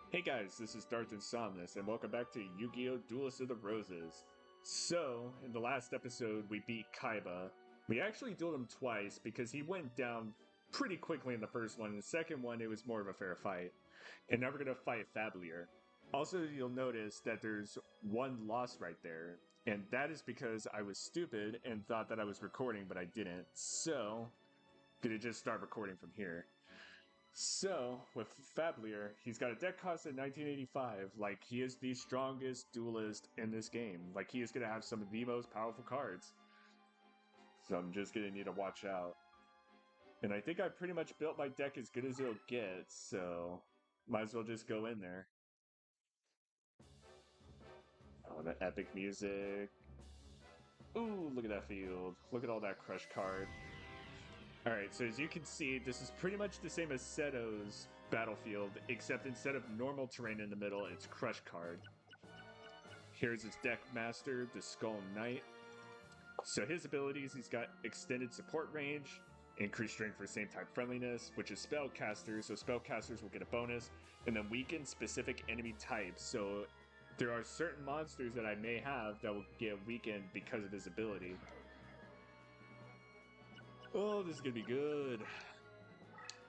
Hey guys, this is Darth Insomnus, and welcome back to Yu-Gi-Oh! Duelist of the Roses. So, in the last episode, we beat Kaiba. We actually dueled him twice because he went down pretty quickly in the first one. In the second one, it was more of a fair fight. And now we're going to fight Fablier. Also, you'll notice that there's one loss right there, and that is because I was stupid and thought that I was recording, but I didn't. So, gonna just start recording from here. So, with Fablier, he's got a deck cost at 1985. Like, he is the strongest duelist in this game. Like, he is going to have some of the most powerful cards. So, I'm just going to need to watch out. And I think I pretty much built my deck as good as it'll get, so might as well just go in there. Oh, the epic music. Ooh, look at that field. Look at all that crush card. Alright, so as you can see, this is pretty much the same as Seto's battlefield, except instead of normal terrain in the middle, it's crush card. Here's his deck master, the Skull Knight. So his abilities, he's got extended support range, increased strength for same type friendliness, which is spellcasters, so spellcasters will get a bonus, and then weaken specific enemy types. So there are certain monsters that I may have that will get weakened because of his ability. Oh, this is gonna be good.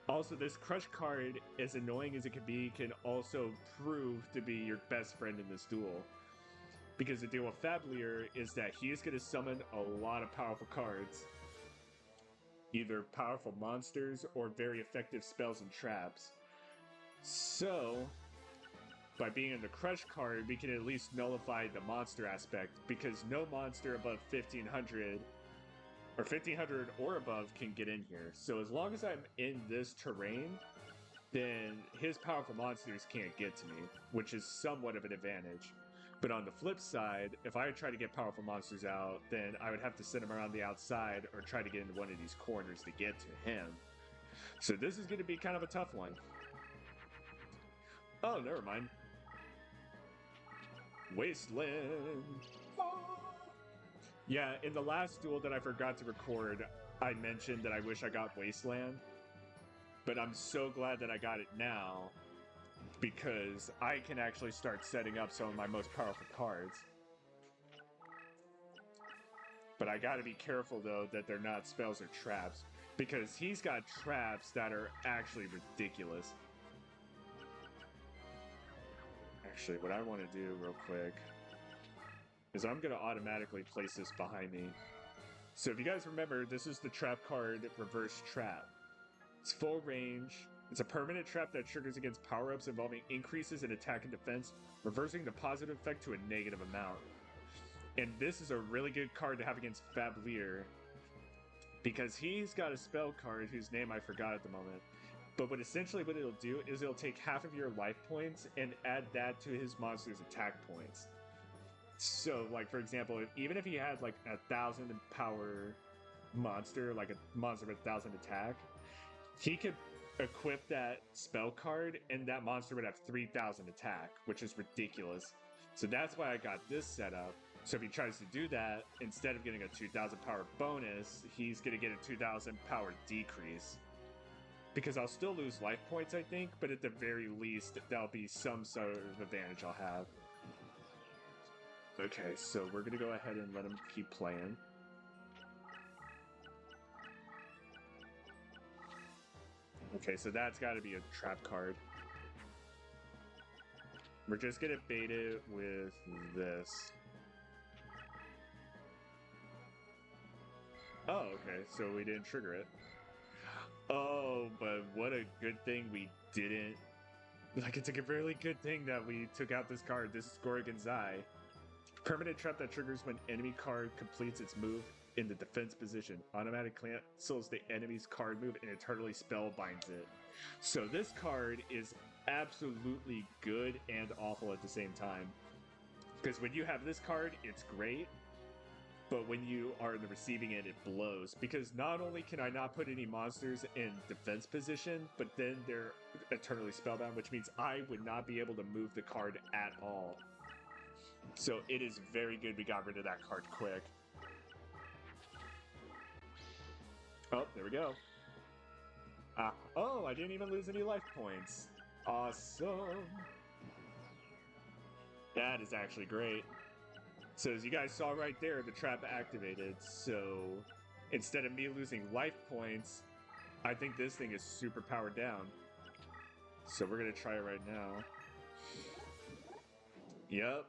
Also, this crush card, as annoying as it can be, can also prove to be your best friend in this duel. Because the deal with Fablier is that he is going to summon a lot of powerful cards. Either powerful monsters or very effective spells and traps. So, by being in the crush card, we can at least nullify the monster aspect, because no monster above 1500 or 1500 or above can get in here. So as long as I'm in this terrain, then his powerful monsters can't get to me, which is somewhat of an advantage. But on the flip side, if I try to get powerful monsters out, then I would have to send them around the outside or try to get into one of these corners to get to him. So this is going to be kind of a tough one. Oh, never mind. Wasteland. Yeah, in the last duel that I forgot to record, I mentioned that I wish I got Wasteland. But I'm so glad that I got it now, because I can actually start setting up some of my most powerful cards. But I gotta be careful, though, that they're not spells or traps, because he's got traps that are actually ridiculous. Actually, what I want to do real quick is I'm going to automatically place this behind me. So if you guys remember, this is the trap card, Reverse Trap. It's full range. It's a permanent trap that triggers against power-ups involving increases in attack and defense, reversing the positive effect to a negative amount. And this is a really good card to have against Fablier, because he's got a spell card whose name I forgot at the moment. But what it'll do is it'll take half of your life points and add that to his monster's attack points. So, like, for example, even if he had like 1,000 power monster, like a monster with 1,000 attack, he could equip that spell card and that monster would have 3,000 attack, which is ridiculous. So that's why I got this set up. So if he tries to do that, instead of getting a 2,000 power bonus, he's going to get a 2,000 power decrease. Because I'll still lose life points, I think, but at the very least, that'll be some sort of advantage I'll have. Okay, so we're going to go ahead and let him keep playing. Okay, so that's got to be a trap card. We're just going to bait it with this. Oh, okay, so we didn't trigger it. Oh, but what a good thing we didn't. Like, it's a really good thing that we took out this card. This is Gorgonzai. Permanent trap that triggers when enemy card completes its move in the defense position. Automatic cancels the enemy's card move and eternally spellbinds it. So this card is absolutely good and awful at the same time. Because when you have this card, it's great. But when you are in the receiving end, it blows. Because not only can I not put any monsters in defense position, but then they're eternally spellbound, which means I would not be able to move the card at all. So it is very good we got rid of that card quick. Oh, there we go. Oh, I didn't even lose any life points. Awesome. That is actually great. So as you guys saw right there, the trap activated. So instead of me losing life points, I think this thing is super powered down. So we're gonna try it right now. Yep.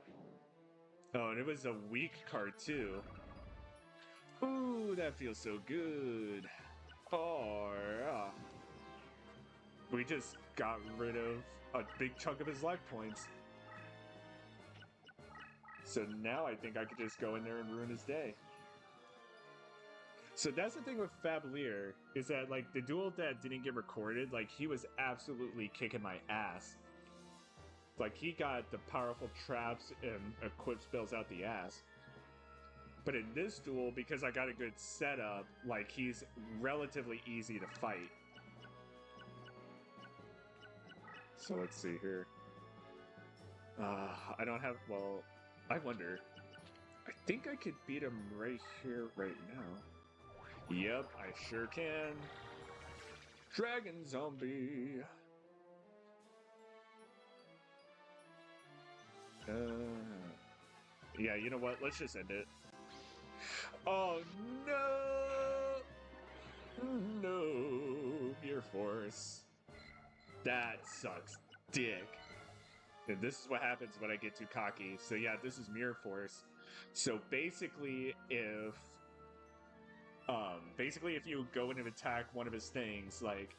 Oh, and it was a weak card too. Ooh, that feels so good. Oh, yeah. We just got rid of a big chunk of his life points. So now I think I could just go in there and ruin his day. So that's the thing with Fabalier, is that, like, the duel that didn't get recorded, like, he was absolutely kicking my ass. Like, he got the powerful traps and equip spells out the ass. But in this duel, because I got a good setup, like, he's relatively easy to fight. So let's see here. I don't have, well, I wonder. I think I could beat him right here, right now. Yep, I sure can. Dragon Zombie. Yeah, you know what? Let's just end it. Oh, no! No, Mirror Force. That sucks dick. And this is what happens when I get too cocky. So yeah, this is Mirror Force. So basically if you go in and attack one of his things, like,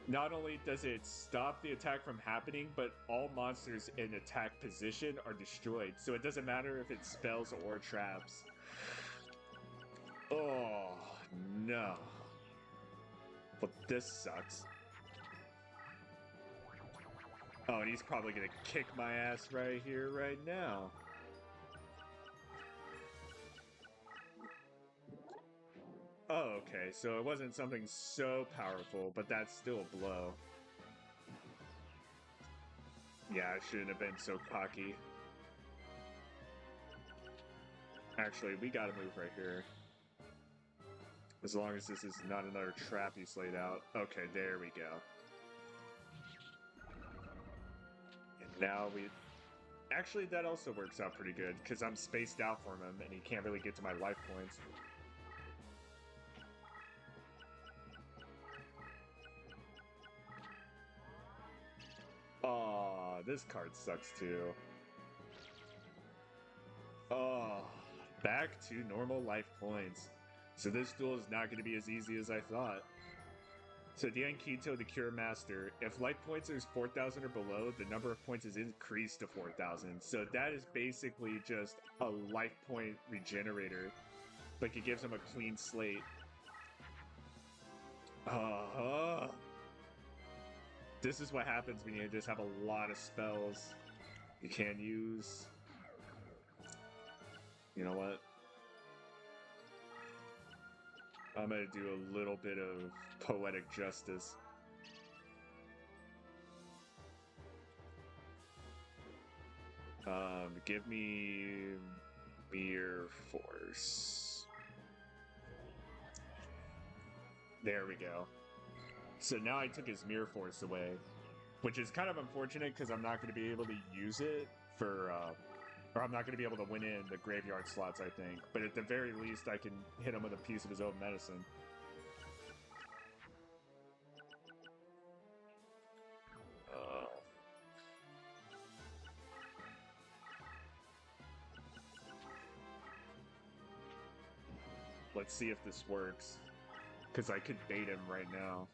not only does it stop the attack from happening, but all monsters in attack position are destroyed. So it doesn't matter if it's spells or traps. Oh, no. But this sucks. Oh, and he's probably gonna kick my ass right here, right now. Oh, okay, so it wasn't something so powerful, but that's still a blow. Yeah, I shouldn't have been so cocky. Actually, we gotta move right here. As long as this is not another trap he's laid out. Okay, there we go. And now we... Actually, that also works out pretty good, because I'm spaced out from him, and he can't really get to my life points. Aw, this card sucks too. Oh, back to normal life points. So this duel is not going to be as easy as I thought. So Diankito, the Cure Master, if life points is 4,000 or below, the number of points is increased to 4,000. So that is basically just a life point regenerator. Like, it gives him a clean slate. This is what happens when you just have a lot of spells you can't use. You know what? I'm gonna do a little bit of poetic justice. Give me Mirror Force. There we go. So now I took his Mirror Force away, which is kind of unfortunate because I'm not going to be able to use it for, or I'm not going to be able to win in the graveyard slots, I think. But at the very least, I can hit him with a piece of his own medicine. Let's see if this works, because I could bait him right now.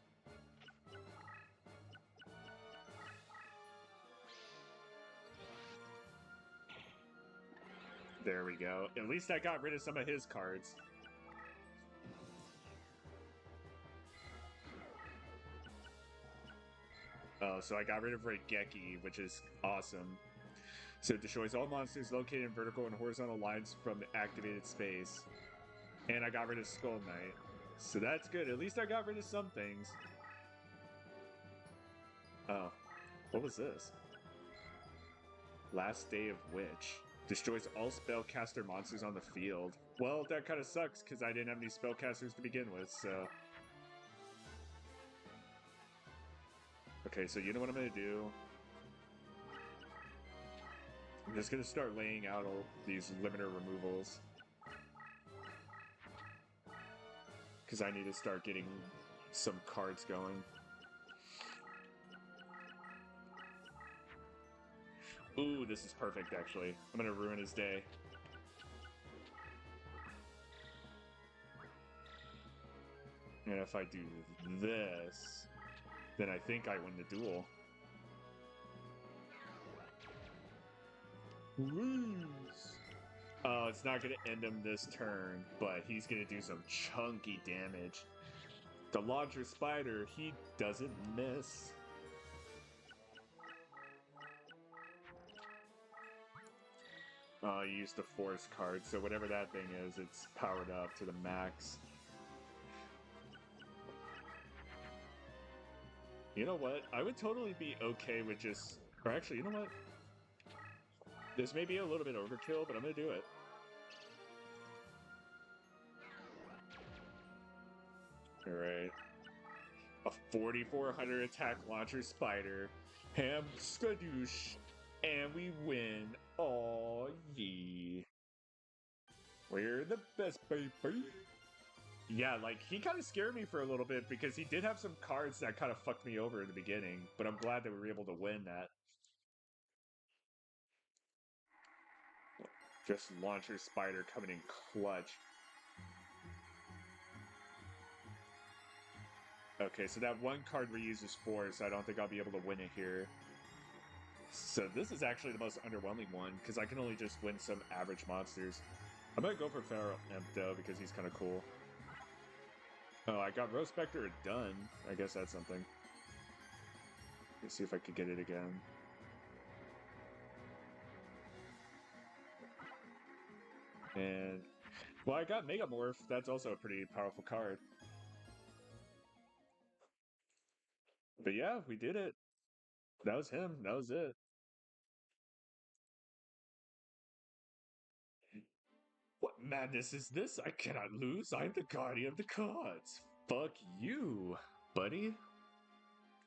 There we go. At least I got rid of some of his cards. Oh, so I got rid of Raigeki, which is awesome. So it destroys all monsters located in vertical and horizontal lines from activated space. And I got rid of Skull Knight. So that's good. At least I got rid of some things. Oh. What was this? Last Day of Witch. Destroys all spellcaster monsters on the field. Well, that kind of sucks, because I didn't have any spellcasters to begin with, so... Okay, so you know what I'm going to do? I'm just gonna start laying out all these limiter removals. Because I need to start getting some cards going. Ooh, this is perfect, actually. I'm gonna ruin his day. And if I do this, then I think I win the duel. Lose! Oh, it's not gonna end him this turn, but he's gonna do some chunky damage. The launcher spider, he doesn't miss. Oh, you used the force card, so whatever that thing is, it's powered up to the max. You know what? I would totally be okay with just... Or actually, you know what? This may be a little bit overkill, but I'm gonna do it. Alright. A 4,400 attack launcher spider. Ham skadoosh. And we win. Aw, yee. We're the best, baby. Yeah, like, he kind of scared me for a little bit because he did have some cards that kind of fucked me over in the beginning, but I'm glad that we were able to win that. Just launcher spider coming in clutch. Okay, so that one card we use is force, so I don't think I'll be able to win it here. So this is actually the most underwhelming one, because I can only just win some average monsters. I'm gonna go for Feral Imp, though, because he's kind of cool. Oh, I got Rose Spectre done. I guess that's something. Let's see if I could get it again. And, well, I got Megamorph. That's also a pretty powerful card. But yeah, we did it. That was him. That was it. What madness is this? I cannot lose. I'm the guardian of the cards. Fuck you, buddy.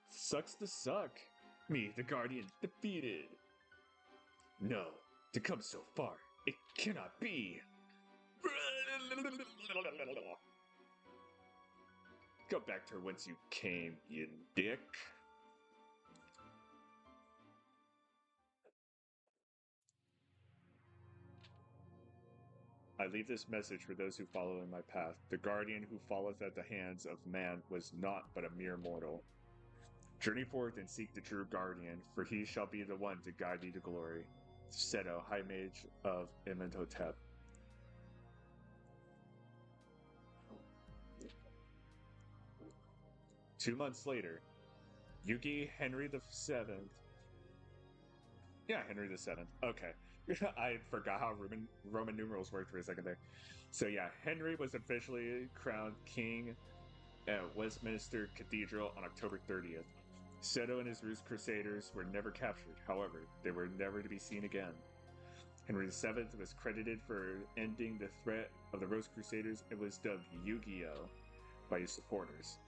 Sucks to suck. Me, the guardian, defeated. No, to come so far, it cannot be. Go back to whence you came, you dick. I leave this message for those who follow in my path. The guardian who falleth at the hands of man was not but a mere mortal. Journey forth and seek the true guardian, for he shall be the one to guide thee to glory. Seto, High Mage of Imhotep. Two months later, Yugioh Henry the Seventh. Yeah, Henry the Seventh. Okay. I forgot how Roman numerals worked for a second there. So yeah, Henry was officially crowned king at Westminster Cathedral on October 30th. Seto and his Ruse Crusaders were never captured. However, they were never to be seen again. Henry VII was credited for ending the threat of the Rose Crusaders and was dubbed Yugioh by his supporters.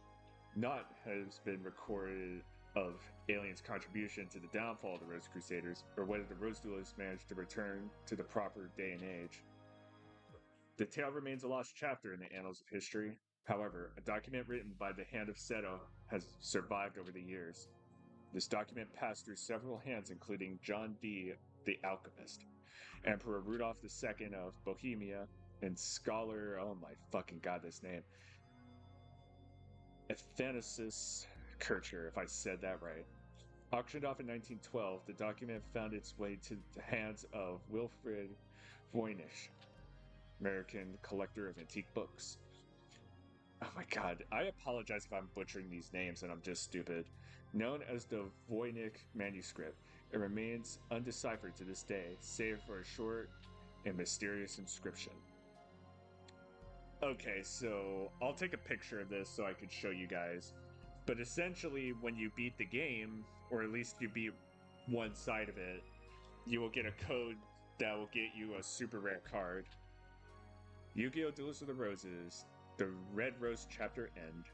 Not has been recorded of Alien's contribution to the downfall of the Rose Crusaders, or whether the Rose Duelists managed to return to the proper day and age. The tale remains a lost chapter in the annals of history. However, a document written by the hand of Seto has survived over the years. This document passed through several hands, including John Dee, the Alchemist, Emperor Rudolph II of Bohemia, and scholar, oh my fucking god, this name, Athanasius Kircher, if I said that right. Auctioned off in 1912, the document found its way to the hands of Wilfrid Voynich, American collector of antique books. Oh my god, I apologize if I'm butchering these names and I'm just stupid. Known as the Voynich manuscript, it remains undeciphered to this day, save for a short and mysterious inscription. Okay, so I'll take a picture of this so I can show you guys. But essentially, when you beat the game, or at least you beat one side of it, you will get a code that will get you a super rare card. Yu-Gi-Oh! Duelist of the Roses, the Red Rose chapter end.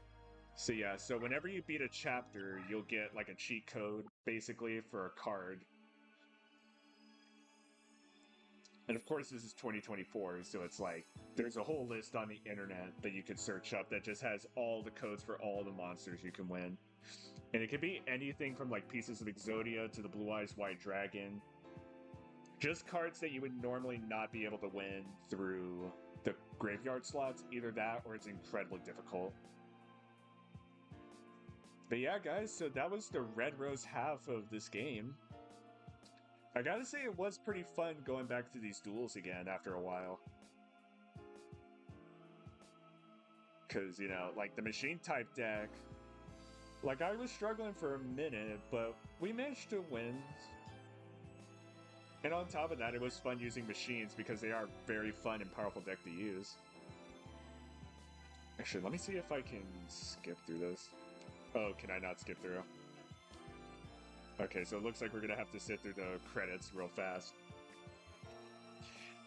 So yeah, so whenever you beat a chapter, you'll get like a cheat code, basically, for a card. And of course, this is 2024, so it's like there's a whole list on the internet that you could search up that just has all the codes for all the monsters you can win. And it could be anything from like pieces of Exodia to the Blue Eyes White Dragon. Just cards that you would normally not be able to win through the graveyard slots. Either that or it's incredibly difficult. But yeah, guys, so that was the Red Rose half of this game. I gotta say, it was pretty fun going back to these duels again after a while. Because, you know, like the machine type deck, like I was struggling for a minute, but we managed to win. And on top of that, it was fun using machines because they are very fun and powerful deck to use. Actually, let me see if I can skip through this. Oh, can I not skip through? Okay, so it looks like we're gonna have to sit through the credits real fast.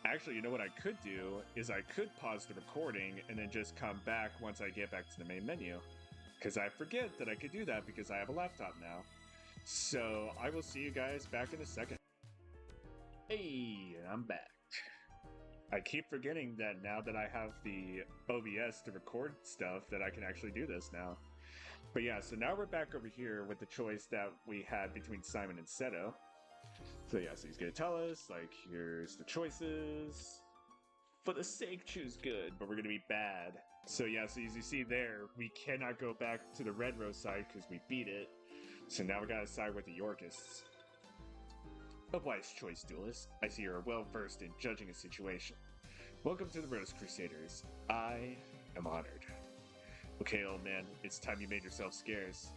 Actually, you know what I could do is I could pause the recording and then just come back once I get back to the main menu. Because I forget that I could do that because I have a laptop now. So I will see you guys back in a second. Hey, I'm back. I keep forgetting that now that I have the OBS to record stuff that I can actually do this now. But yeah, so now we're back over here with the choice that we had between Simon and Seto. So yeah, so he's gonna tell us, like, here's the choices. For the sake, choose good, but we're gonna be bad. So yeah, so as you see there, we cannot go back to the Red Rose side because we beat it. So now we gotta side with the Yorkists. A wise choice, Duelist. I see you're well versed in judging a situation. Welcome to the Rose Crusaders. I am honored. Okay, old man, it's time you made yourself scarce.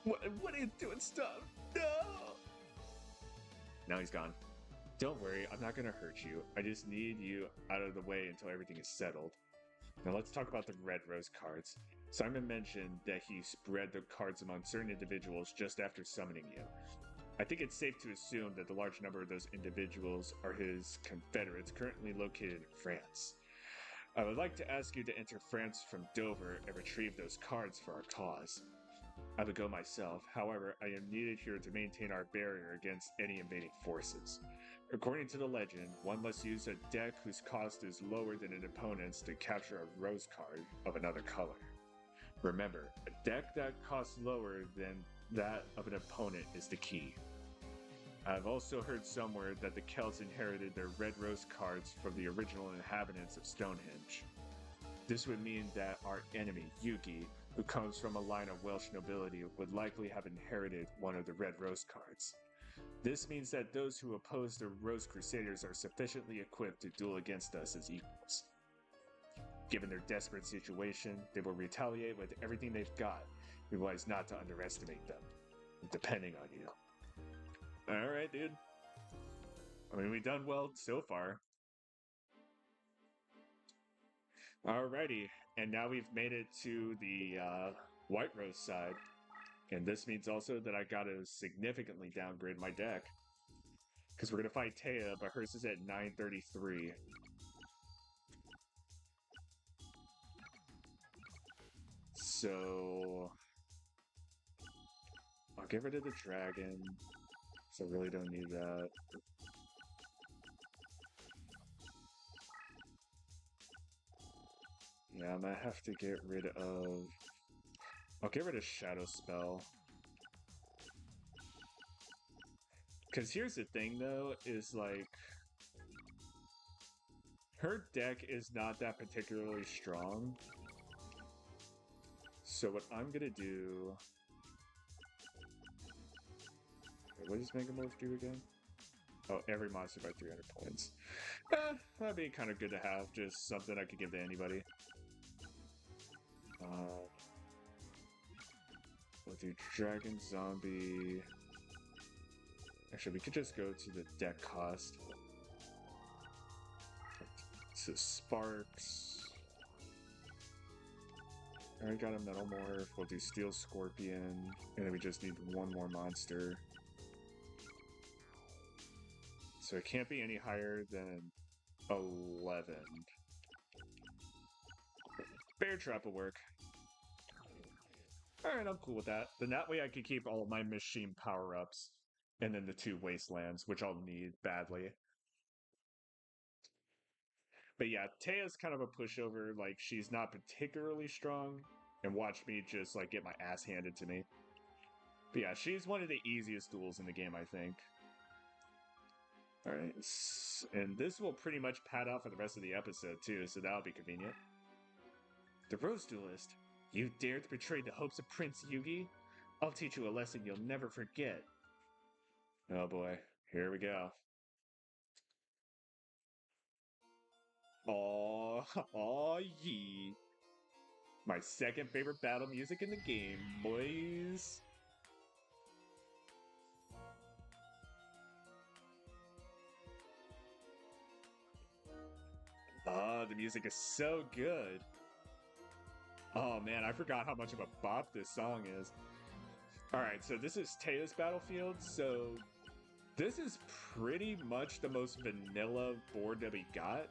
What are you doing? Stop! No! Now he's gone. Don't worry, I'm not gonna hurt you. I just need you out of the way until everything is settled. Now let's talk about the Red Rose cards. Simon mentioned that he spread the cards among certain individuals just after summoning you. I think it's safe to assume that the large number of those individuals are his confederates currently located in France. I would like to ask you to enter France from Dover and retrieve those cards for our cause. I would go myself, however, I am needed here to maintain our barrier against any invading forces. According to the legend, one must use a deck whose cost is lower than an opponent's to capture a rose card of another color. Remember, a deck that costs lower than that of an opponent is the key. I've also heard somewhere that the Celts inherited their red rose cards from the original inhabitants of Stonehenge. This would mean that our enemy, Yugioh, who comes from a line of Welsh nobility, would likely have inherited one of the red rose cards. This means that those who oppose the Rose Crusaders are sufficiently equipped to duel against us as equals. Given their desperate situation, they will retaliate with everything they've got. Be wise not to underestimate them. Depending on you. Alright, dude. I mean, we've done well so far. Alrighty, and now we've made it to the White Rose side. And this means also that I gotta significantly downgrade my deck. Because we're gonna fight Taya, but hers is at 933. So I'll get rid of the dragon. So I really don't need that. Yeah, I might have to get rid of... I'll get rid of Shadow Spell. Because here's the thing, though, is like... her deck is not that particularly strong. So what I'm gonna do... Wait, what does Mega Morph do again? Oh, every monster by 300 points. That'd be kind of good to have, just something I could give to anybody. We'll do Dragon, Zombie... Actually, we could just go to the deck cost. So Sparks... I already got a Metal Morph, we'll do Steel Scorpion, and then we just need one more monster. So it can't be any higher than 11. Bear Trap will work. Alright, I'm cool with that. Then that way I can keep all of my machine power-ups. And then the 2 Wastelands, which I'll need badly. But yeah, Taya's kind of a pushover. Like, she's not particularly strong. And watch me just, like, get my ass handed to me. But yeah, she's one of the easiest duels in the game, I think. Alright, and this will pretty much pad off for the rest of the episode, too, so that'll be convenient. The Rose Duelist. You dared to betray the hopes of Prince Yugi? I'll teach you a lesson you'll never forget. Oh boy, here we go. Aw, aw yee. My second favorite battle music in the game, boys. Oh, the music is so good. Oh man, I forgot how much of a bop this song is. Alright, so this is Taya's battlefield, so this is pretty much the most vanilla board that we got.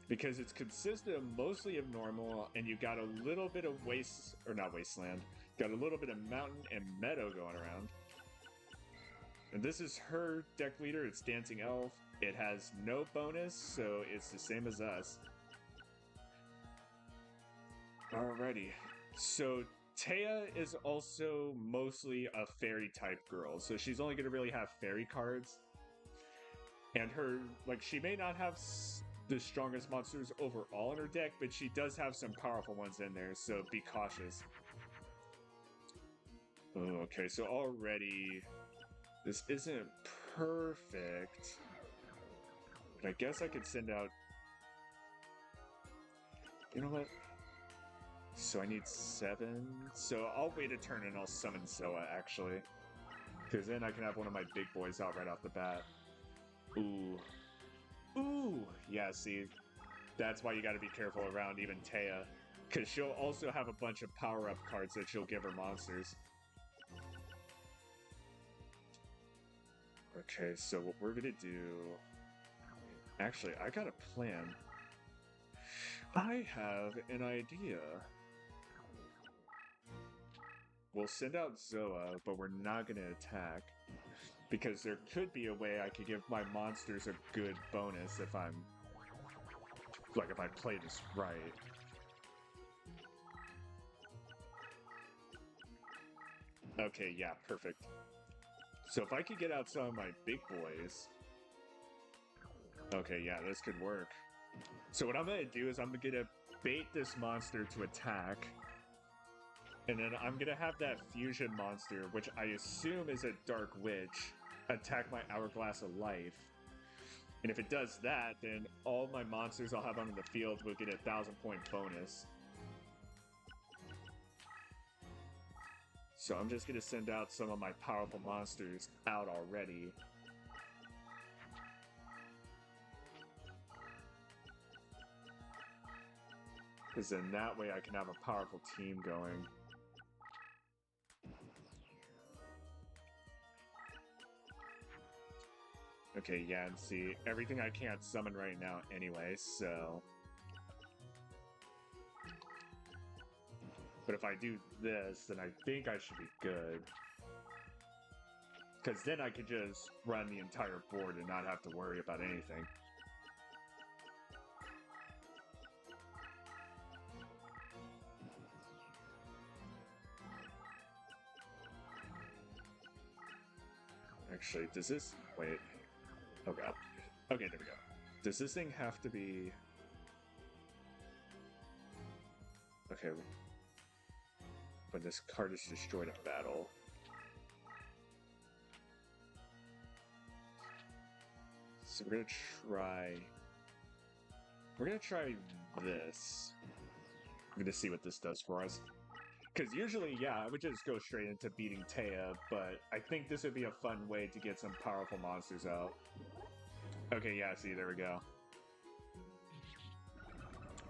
Because it's consistent mostly of normal, and you got a little bit of not wasteland, got a little bit of mountain and meadow going around. And this is her deck leader, it's Dancing Elf. It has no bonus, so it's the same as us. Alrighty, so Taya is also mostly a fairy type girl, so she's only going to really have fairy cards. And her, like, she may not have the strongest monsters overall in her deck, but she does have some powerful ones in there, so be cautious. Oh, okay, so already this isn't perfect, but I guess I could send out, you know what, so I need 7, so I'll wait a turn and I'll summon Zoa actually, because then I can have one of my big boys out right off the bat. Ooh, yeah, see, that's why you gotta be careful around even Taya, because she'll also have a bunch of power-up cards that she'll give her monsters. Okay, so what we're gonna do... Actually, I got a plan. I have an idea. We'll send out Zoa, but we're not gonna attack. Because there could be a way I could give my monsters a good bonus if I'm... like, if I play this right. Okay, yeah, perfect. So if I could get out some of my big boys... Okay, yeah, this could work. So what I'm gonna do is I'm gonna bait this monster to attack. And then I'm gonna have that fusion monster, which I assume is a Dark Witch, attack my Hourglass of Life. And if it does that, then all my monsters I'll have on the field will get a 1,000-point bonus. So I'm just gonna send out some of my powerful monsters out already. Because then that way I can have a powerful team going. Okay, yeah, and see, everything I can't summon right now anyway, so... But if I do this, then I think I should be good. Because then I could just run the entire board and not have to worry about anything. Actually, does this... Wait... Oh god. Okay, there we go. Does this thing have to be... Okay. When this card is destroyed in battle. So we're gonna try this. I'm gonna see what this does for us. Because usually, yeah, I would just go straight into beating Taya, but I think this would be a fun way to get some powerful monsters out. Okay, yeah, see, there we go.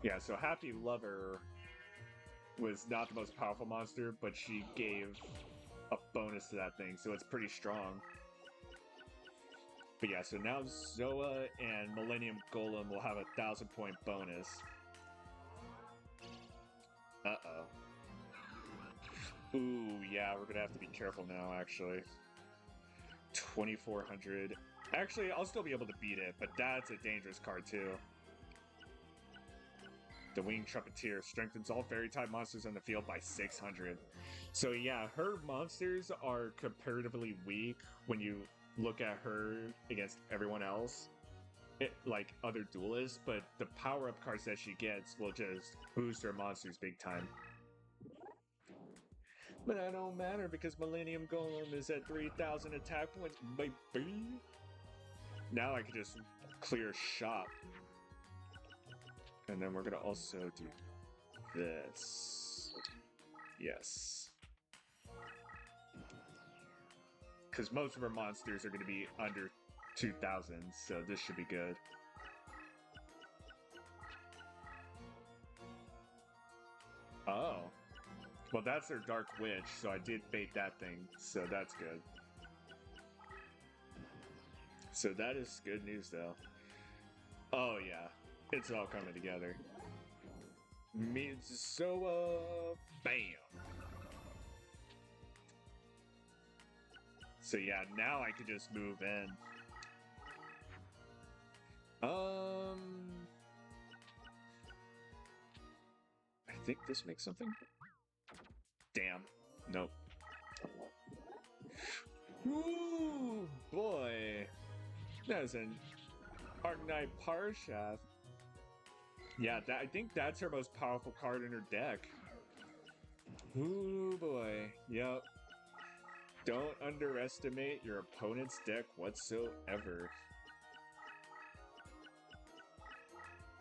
Yeah, so Happy Lover was not the most powerful monster, but she gave a bonus to that thing, so it's pretty strong. But yeah, so now Zoa and Millennium Golem will have a 1,000-point bonus. Uh-oh. Ooh, yeah, we're gonna have to be careful now, actually. 2,400. Actually, I'll still be able to beat it, but that's a dangerous card, too. The Winged Trumpeteer strengthens all fairy-type monsters on the field by 600. So yeah, her monsters are comparatively weak when you look at her against everyone else, like other duelists, but the power-up cards that she gets will just boost her monsters big time. But that don't matter because Millennium Golem is at 3,000 attack points, baby. Now I can just clear shop. And then we're gonna also do this. Yes. Because most of our monsters are gonna be under 2,000, so this should be good. Oh. Well, that's their Dark Witch, so I did bait that thing, so that's good. So that is good news, though. Oh, yeah. It's all coming together. Bam! So yeah, now I could just move in. I think this makes something? Damn. Nope. Ooh, boy. That is an Arcanine Parshath. Yeah, I think that's her most powerful card in her deck. Ooh, boy. Yep. Don't underestimate your opponent's deck whatsoever.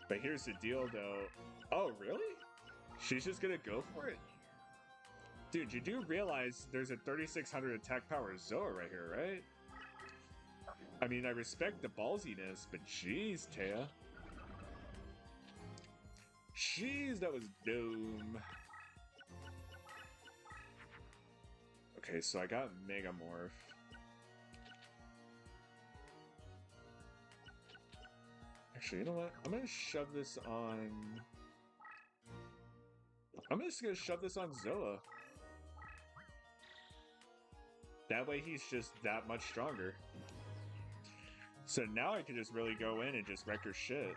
But here's the deal, though. Oh, really? She's just gonna go for it? Dude, you do realize there's a 3,600 attack power Zoa right here, right? I mean, I respect the ballsiness, but jeez, Taya. Jeez, that was doom. Okay, so I got Megamorph. Actually, you know what? I'm gonna shove this on... I'm just gonna shove this on Zoa. That way he's just that much stronger. So now I can just really go in and just wreck her shit.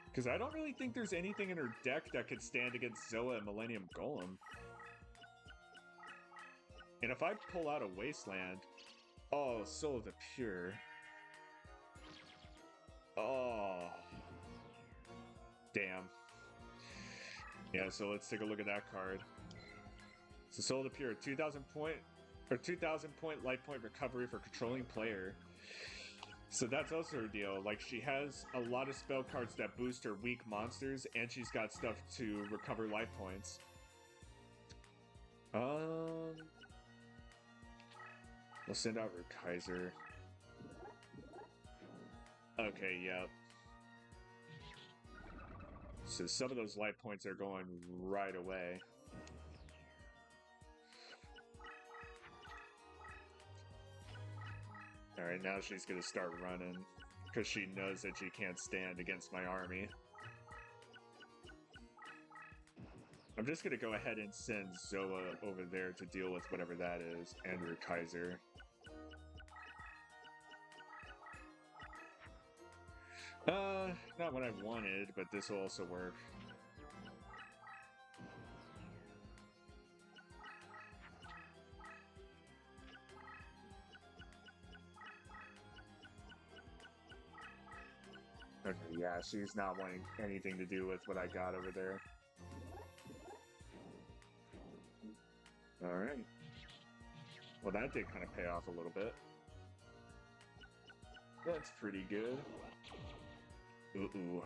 Because I don't really think there's anything in her deck that could stand against Zoa and Millennium Golem. And if I pull out a Wasteland... Oh, Soul of the Pure. Oh. Damn. Yeah, so let's take a look at that card. So Soul of the Pure, 2,000 point life point recovery for controlling player. So that's also her deal. Like, she has a lot of spell cards that boost her weak monsters, and she's got stuff to recover life points. We'll send out Kaiser. Okay, yep. So some of those life points are going right away. Alright, now she's gonna start running. Because she knows that she can't stand against my army. I'm just gonna go ahead and send Zoa over there to deal with whatever that is. Andrew Kaiser. Not what I wanted, but this will also work. Okay, yeah, she's not wanting anything to do with what I got over there. Alright. Well, that did kind of pay off a little bit. That's pretty good. Ooh.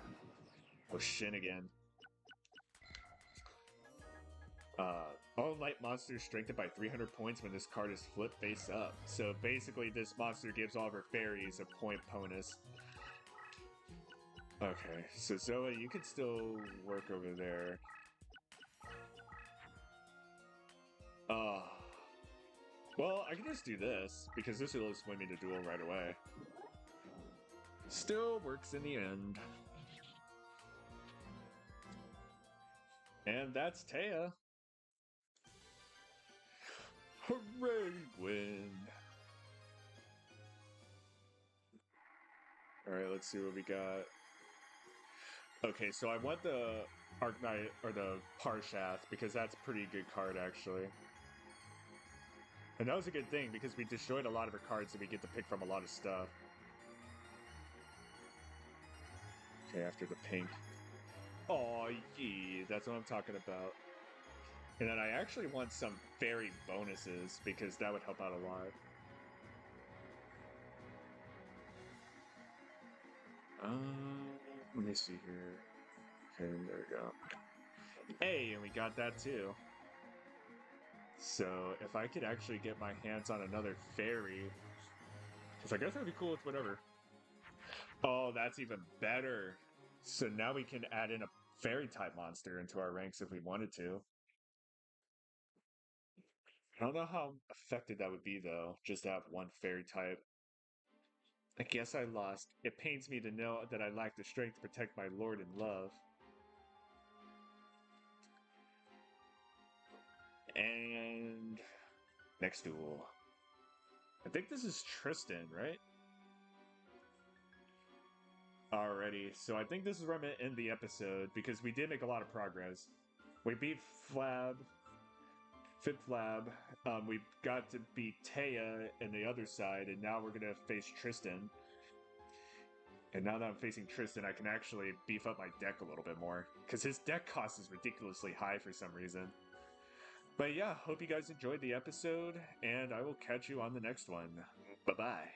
Oh, Shin again. All light monsters strengthened by 300 points when this card is flipped face up. So basically this monster gives all of her fairies a point bonus. Okay, so Zoa, you can still work over there. Well, I can just do this, because this will just win me the duel right away. Still works in the end. And that's Taya. Hooray, win! Alright, let's see what we got. Okay, so I want the Arknight or the Parshath because that's a pretty good card actually. And that was a good thing because we destroyed a lot of her cards and we get to pick from a lot of stuff. Okay, after the pink. Oh, yeah, that's what I'm talking about. And then I actually want some fairy bonuses because that would help out a lot. Let me see here. Okay, there we go. Hey, and we got that too. So if I could actually get my hands on another fairy, because I guess that'd be cool with whatever. Oh, that's even better. So now we can add in a fairy type monster into our ranks if we wanted to. I don't know how effective that would be though, just to have one fairy type. I guess I lost. It pains me to know that I lack the strength to protect my lord and love. And next duel. I think this is Tristan, right? Alrighty, so I think this is where I'm gonna end the episode because we did make a lot of progress. We beat Flab, Fifth Lab. We got to beat Taya in the other side, and now we're gonna face Tristan. And now that I'm facing Tristan, I can actually beef up my deck a little bit more because his deck cost is ridiculously high for some reason. But yeah, hope you guys enjoyed the episode, and I will catch you on the next one. Bye bye.